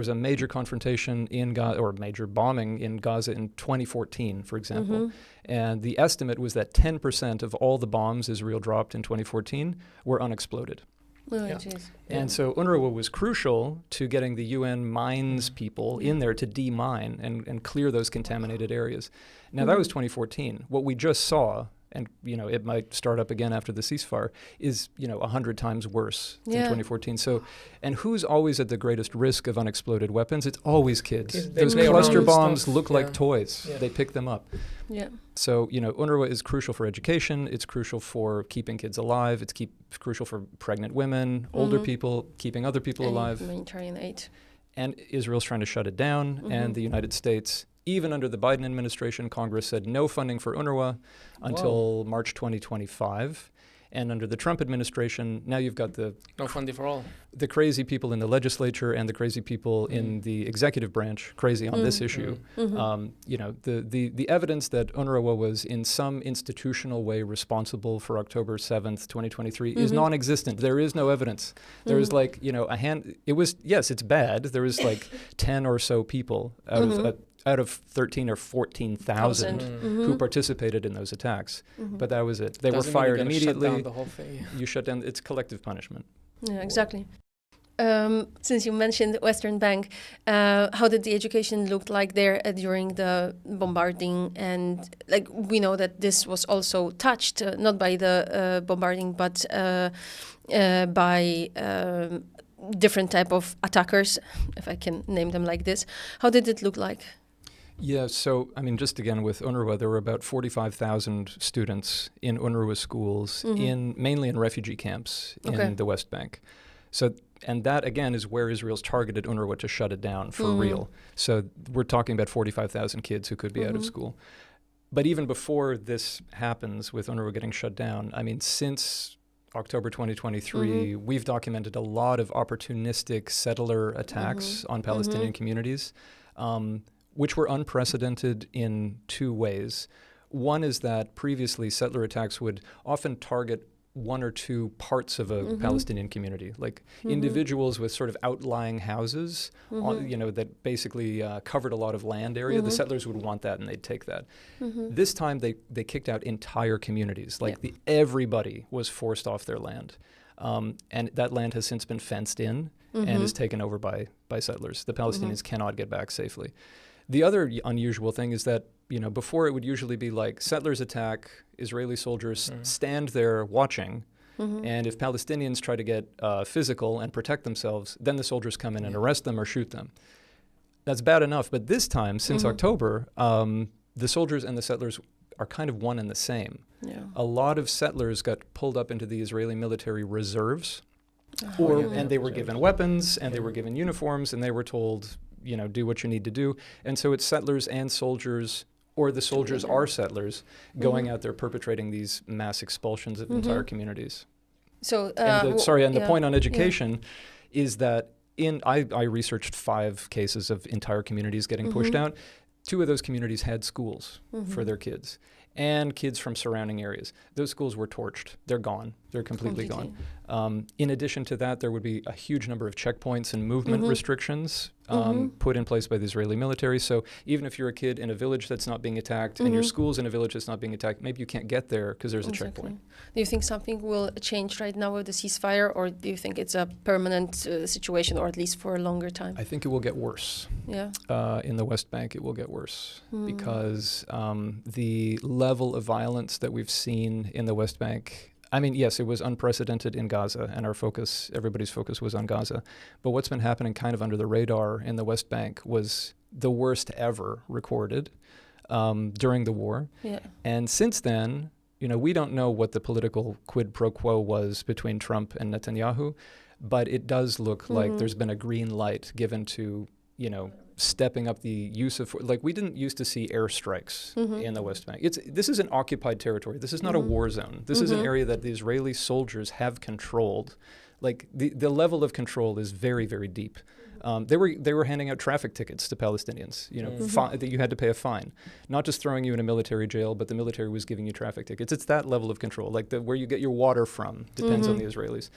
was a major confrontation in Gaza, or major bombing in Gaza in 2014, for example. And the estimate was that 10% of all the bombs Israel dropped in 2014 were unexploded. Oh, geez. And so UNRWA was crucial to getting the UN mines people in there to demine and clear those contaminated areas. Now, that was 2014. What we just saw, and it might start up again after the ceasefire, is 100 times worse than 2014. So, and who's always at the greatest risk of unexploded weapons? It's always kids. Those cluster bombs look like toys. They pick them up. Yeah. So, UNRWA is crucial for education. It's crucial for keeping kids alive. It's crucial for pregnant women, older people, keeping other people alive. Humanitarian aid. And Israel's trying to shut it down. And the United States, even under the Biden administration, Congress said no funding for UNRWA until March 2025. And under the Trump administration, now you've got no funding for all. The crazy people in the legislature and the crazy people in the executive branch crazy on this issue. The evidence that UNRWA was in some institutional way responsible for October 7th, 2023 is non-existent. There is no evidence. There is it's bad. There was 10 or so people out of 13 or 14,000 who participated in those attacks. But that was it. They were fired immediately. Shut down the whole thing. You shut down. It's collective punishment. Yeah, exactly. Since you mentioned the Western Bank, how did the education look like there during the bombarding? And we know that this was also touched, not by the bombarding, but by different type of attackers, if I can name them like this. How did it look like? Yeah, so, just again with UNRWA, there were about 45,000 students in UNRWA schools, mainly in refugee camps in the West Bank. So, and that, again, is where Israel's targeted UNRWA to shut it down for real. So we're talking about 45,000 kids who could be out of school. But even before this happens with UNRWA getting shut down, since October 2023, we've documented a lot of opportunistic settler attacks on Palestinian communities, which were unprecedented in two ways. One is that previously settler attacks would often target one or two parts of a Palestinian community, like individuals with sort of outlying houses, that basically covered a lot of land area. The settlers would want that and they'd take that. This time they kicked out entire communities, everybody was forced off their land. And that land has since been fenced in and is taken over by settlers. The Palestinians cannot get back safely. The other unusual thing is that, before it would usually be settlers attack, Israeli soldiers stand there watching, and if Palestinians try to get physical and protect themselves, then the soldiers come in and arrest them or shoot them. That's bad enough, but this time, since October, the soldiers and the settlers are kind of one and the same. Yeah. A lot of settlers got pulled up into the Israeli military reserves, and they were given weapons, and they were given uniforms, and they were told, do what you need to do. And so it's settlers and soldiers, or the soldiers are settlers, going out there perpetrating these mass expulsions of entire communities. So, the point on education is that I researched 5 cases of entire communities getting pushed out. 2 of those communities had schools for their kids and kids from surrounding areas. Those schools were torched. They're gone. They're completely gone. In addition to that, there would be a huge number of checkpoints and movement restrictions put in place by the Israeli military. So even if you're a kid in a village that's not being attacked and your school's in a village that's not being attacked, maybe you can't get there because there's a checkpoint. Do you think something will change right now with the ceasefire, or do you think it's a permanent situation, or at least for a longer time? I think it will get worse. Yeah. In the West Bank, it will get worse because the level of violence that we've seen in the West Bank, yes, it was unprecedented in Gaza, and everybody's focus was on Gaza. But what's been happening kind of under the radar in the West Bank was the worst ever recorded during the war. Yeah. And since then, we don't know what the political quid pro quo was between Trump and Netanyahu, but it does look like there's been a green light given to, stepping up the use of, we didn't used to see airstrikes in the West Bank. This is an occupied territory. This is not a war zone. This is an area that the Israeli soldiers have controlled. The level of control is very, very deep. They were handing out traffic tickets to Palestinians, that you had to pay a fine. Not just throwing you in a military jail, but the military was giving you traffic tickets. It's that level of control, where you get your water from depends on the Israelis.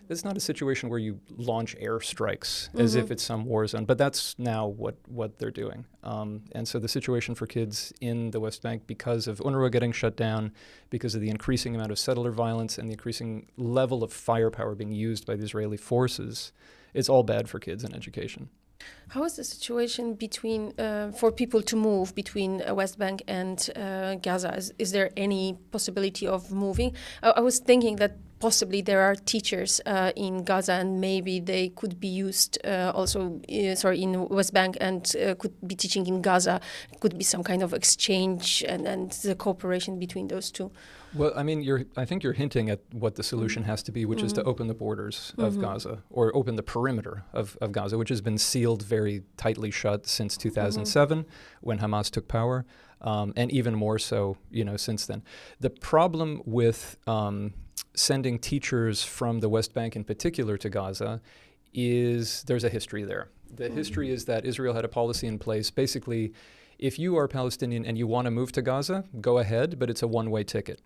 It's not a situation where you launch airstrikes as if it's some war zone, but that's now what they're doing. And so the situation for kids in the West Bank, because of UNRWA getting shut down, because of the increasing amount of settler violence and the increasing level of firepower being used by the Israeli forces, it's all bad for kids and education. How is the situation between for people to move between West Bank and Gaza? Is there any possibility of moving? I was thinking that possibly there are teachers in Gaza, and maybe they could be used also, in West Bank, and could be teaching in Gaza. It could be some kind of exchange and the cooperation between those two. Well, I mean, I think you're hinting at what the solution has to be, which is to open the borders of Gaza, or open the perimeter of Gaza, which has been sealed very tightly shut since 2007 when Hamas took power, and even more so, since then. The problem with sending teachers from the West Bank in particular to Gaza is there's a history there. The history is that Israel had a policy in place. Basically, if you are Palestinian and you want to move to Gaza, go ahead, but it's a one-way ticket.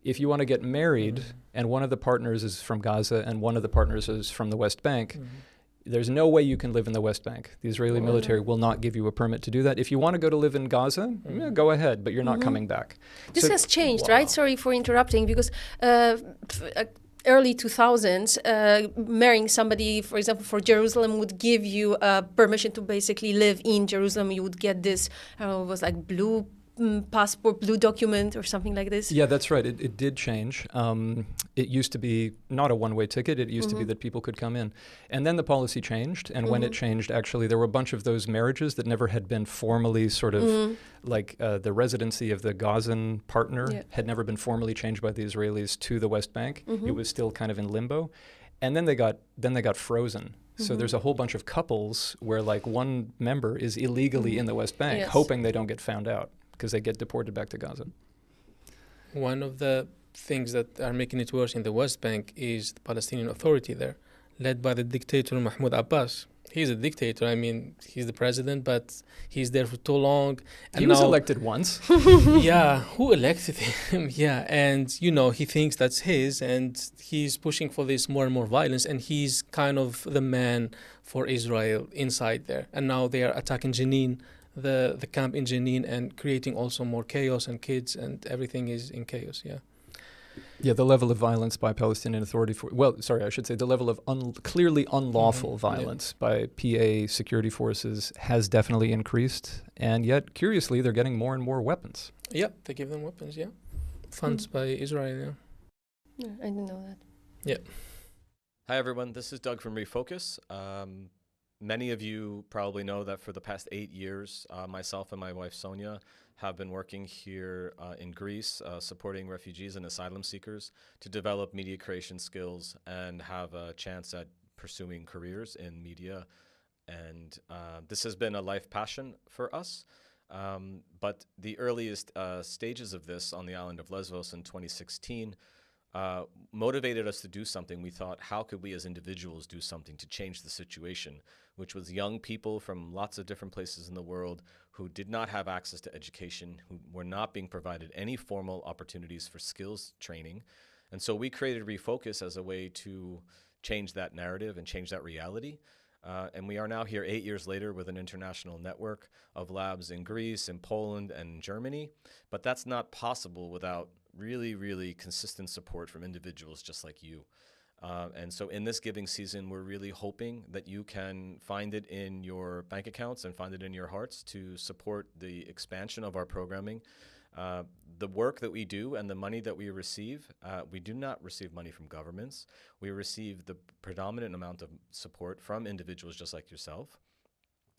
If you want to get married and one of the partners is from Gaza and one of the partners is from the West Bank, there's no way you can live in the West Bank. The Israeli military will not give you a permit to do that. If you want to go to live in Gaza, go ahead, but you're not coming back. This has changed, right? Sorry for interrupting, because early 2000s, marrying somebody, for example, for Jerusalem would give you permission to basically live in Jerusalem. You would get this, it was like blue passport, blue document or something like this. Yeah, that's right. It did change. It used to be not a one-way ticket. It used to be that people could come in. And then the policy changed. And when it changed, actually, there were a bunch of those marriages that never had been formally sort of like the residency of the Gazan partner had never been formally changed by the Israelis to the West Bank. It was still kind of in limbo. And then they got frozen. So there's a whole bunch of couples where like one member is illegally in the West Bank, hoping they don't get found out, because they get deported back to Gaza. One of the things that are making it worse in the West Bank is the Palestinian Authority there, led by the dictator Mahmoud Abbas. He's a dictator. I mean, he's the president, but he's there for too long. And he was elected once. Yeah, who elected him? Yeah, and, he thinks that's his, and he's pushing for this more and more violence, and he's kind of the man for Israel inside there. And now they are attacking Jenin, the camp in Jenin, and creating also more chaos, and kids, and everything is in chaos, Yeah, the level of violence by Palestinian Authority the level of clearly unlawful violence by PA security forces has definitely increased, and yet, curiously, they're getting more and more weapons. Yeah, they give them weapons, Funds by Israel, Yeah, I didn't know that. Yeah. Hi, everyone. This is Doug from ReFOCUS. Many of you probably know that for the past 8 years, myself and my wife, Sonia, have been working here in Greece, supporting refugees and asylum seekers to develop media creation skills and have a chance at pursuing careers in media. And this has been a life passion for us. But the earliest stages of this on the island of Lesbos in 2016 motivated us to do something. We thought, how could we as individuals do something to change the situation, which was young people from lots of different places in the world who did not have access to education, who were not being provided any formal opportunities for skills training. And so we created ReFOCUS as a way to change that narrative and change that reality. And we are now here 8 years later with an international network of labs in Greece, in Poland, and in Germany. But that's not possible without really, really consistent support from individuals just like you. And so in this giving season, we're really hoping that you can find it in your bank accounts and find it in your hearts to support the expansion of our programming. The work that we do and the money that we receive, we do not receive money from governments. We receive the predominant amount of support from individuals just like yourself.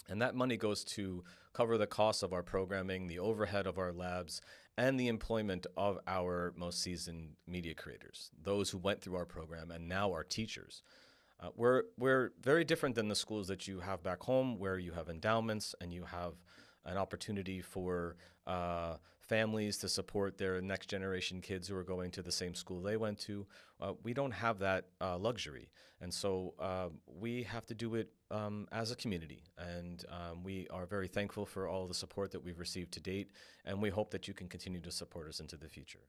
And that money goes to cover the costs of our programming, the overhead of our labs, and the employment of our most seasoned media creators, those who went through our program and now are teachers. We're very different than the schools that you have back home, where you have endowments and you have an opportunity for families to support their next generation kids who are going to the same school they went to. We don't have that luxury. And so we have to do it as a community. And we are very thankful for all the support that we've received to date. And we hope that you can continue to support us into the future.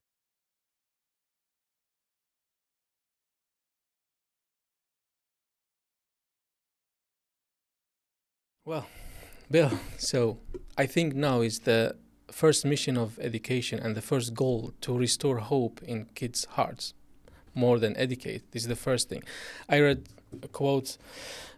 Well, Bill, so I think now is the first mission of education and the first goal to restore hope in kids' hearts more than educate. This is the first thing. I read a quote,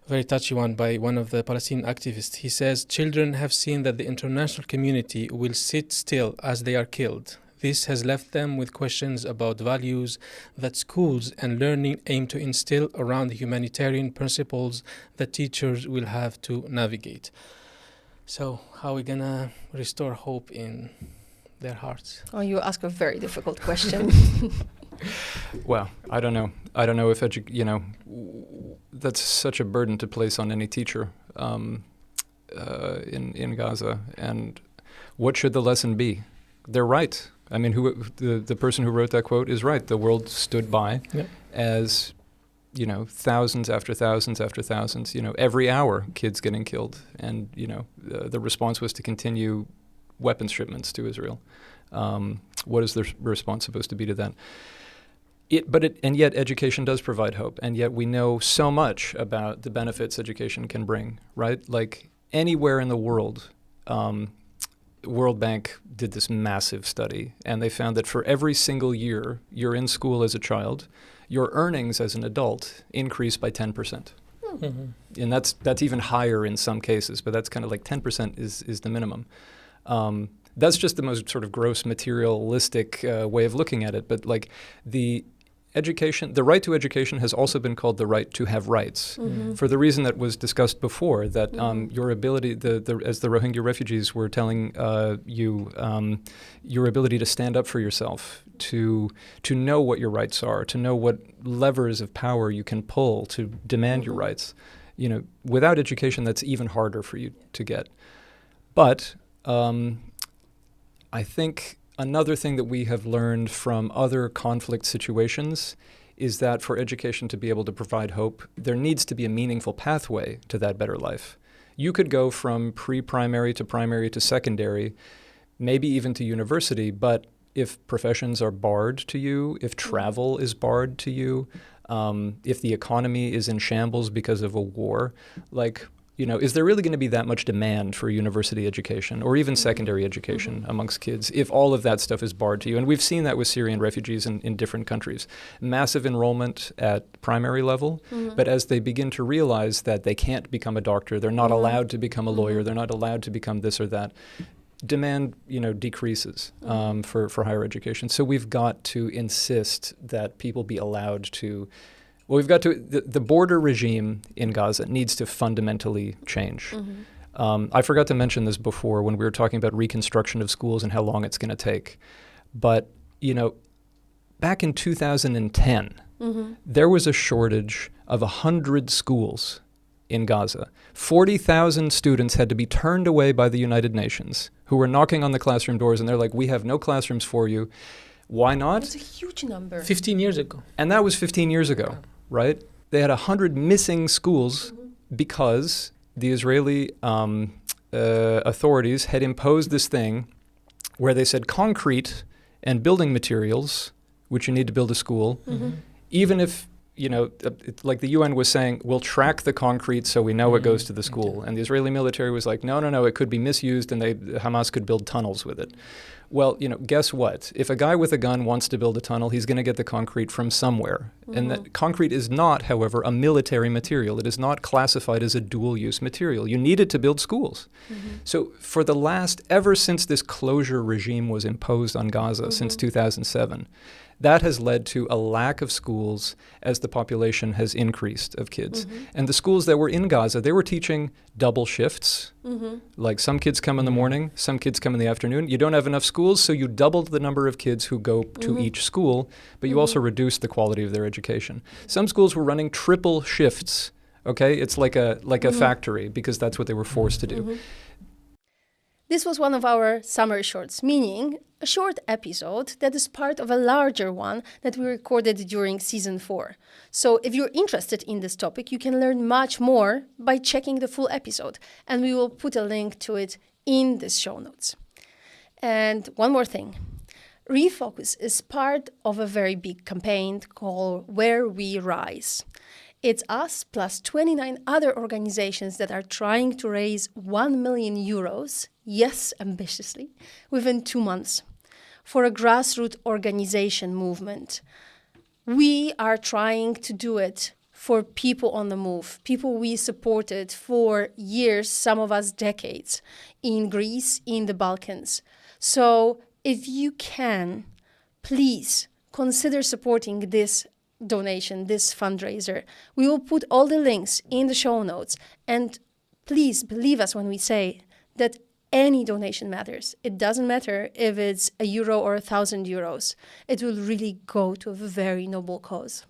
very touchy one, by one of the Palestinian activists. He says, "Children have seen that the international community will sit still as they are killed. This has left them with questions about values that schools and learning aim to instill around the humanitarian principles that teachers will have to navigate." So how are we gonna restore hope in their hearts? Oh, you ask a very difficult question. Well, I don't know. I don't know if that's such a burden to place on any teacher in Gaza. And what should the lesson be? They're right. I mean, the person who wrote that quote is right. The world stood by as, thousands after thousands after thousands. Every hour, kids getting killed, and the response was to continue weapons shipments to Israel. What is the response supposed to be to that? And yet education does provide hope, and yet we know so much about the benefits education can bring, right? Like anywhere in the world, World Bank did this massive study, and they found that for every single year you're in school as a child, your earnings as an adult increase by 10%. Mm-hmm. And that's even higher in some cases, but that's kind of like 10% is the minimum. That's just the most sort of gross materialistic way of looking at it. But like the right to education has also been called the right to have rights, for the reason that was discussed before, that your ability, as the Rohingya refugees were telling you, your ability to stand up for yourself, to know what your rights are, to know what levers of power you can pull to demand your rights. Without education, that's even harder for you to get. But I think another thing that we have learned from other conflict situations is that for education to be able to provide hope, there needs to be a meaningful pathway to that better life. You could go from pre-primary to secondary, maybe even to university, but if professions are barred to you, if travel is barred to you, if the economy is in shambles because of a war, is there really going to be that much demand for university education or even secondary education amongst kids if all of that stuff is barred to you? And we've seen that with Syrian refugees in different countries. Massive enrollment at primary level, but as they begin to realize that they can't become a doctor, they're not allowed to become a lawyer, they're not allowed to become this or that, demand, decreases for higher education. So we've got to insist that people be allowed to. Well, the border regime in Gaza needs to fundamentally change. I forgot to mention this before when we were talking about reconstruction of schools and how long it's going to take. But, back in 2010, there was a shortage of 100 schools in Gaza. 40,000 students had to be turned away by the United Nations who were knocking on the classroom doors, and they're like, "We have no classrooms for you." Why not? That's a huge number. 15 years ago. And that was 15 years ago. Right? They had 100 missing schools because the Israeli authorities had imposed this thing where they said concrete and building materials, which you need to build a school, even if, like the UN was saying, we'll track the concrete so we know it goes to the school. And the Israeli military was like, no, it could be misused and Hamas could build tunnels with it. Well, guess what? If a guy with a gun wants to build a tunnel, he's going to get the concrete from somewhere. And that concrete is not, however, a military material. It is not classified as a dual-use material. You need it to build schools. So ever since this closure regime was imposed on Gaza since 2007, that has led to a lack of schools as the population has increased of kids. And the schools that were in Gaza, they were teaching double shifts. Like some kids come in the morning, some kids come in the afternoon. You don't have enough schools, so you doubled the number of kids who go to each school, but you also reduced the quality of their education. Some schools were running triple shifts. Okay, it's like a factory because that's what they were forced to do. This was one of our summer shorts, meaning a short episode that is part of a larger one that we recorded during season 4. So if you're interested in this topic, you can learn much more by checking the full episode, and we will put a link to it in the show notes. And one more thing. ReFOCUS is part of a very big campaign called Where We Rise. It's us plus 29 other organizations that are trying to raise 1 million euros, yes, ambitiously, within 2 months for a grassroots organization movement. We are trying to do it for people on the move, people we supported for years, some of us decades, in Greece, in the Balkans. So if you can, please consider supporting this donation, this fundraiser. We will put all the links in the show notes. And please believe us when we say that any donation matters. It doesn't matter if it's €1 or 1,000 euros. It will really go to a very noble cause.